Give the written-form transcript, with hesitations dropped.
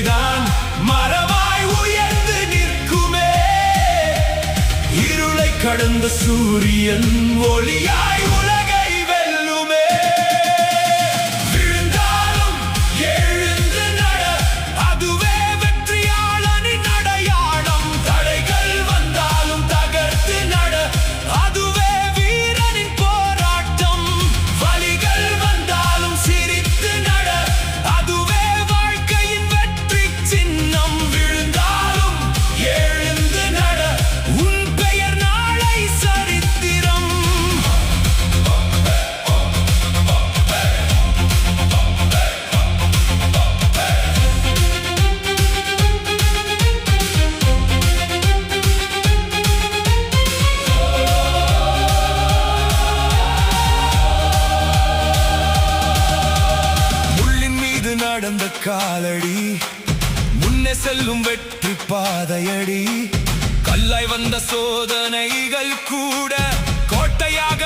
வெற்றிதான் மரமாய் உயர்ந்து நிற்குமே. இருளை கடந்த சூரியன் ஒளியாய் உலகை வெல்லுமே. விழுந்தாலும் எழுந்து நட, அதுவே வெற்றியாளனின் அடையாளம். தடைகள் வந்தாலும் தகர்த்து நட, அதுவே வீரனின் போராட்டம். வலிகள் வந்தாலும் சிரித்து நட, அதுவே வாழ்க்கையின் வெற்றி சின்னம். விழுந்தாலும் எழுந்து நட, உன் பெயர் நாளை சரித்திரம். முள்ளின் மீது நடந்த காலடி, முன்னே செல்லும் வெற்றி பாதையடி. கல்லாய் வந்த சோதனைகள் கூட கோட்டையாக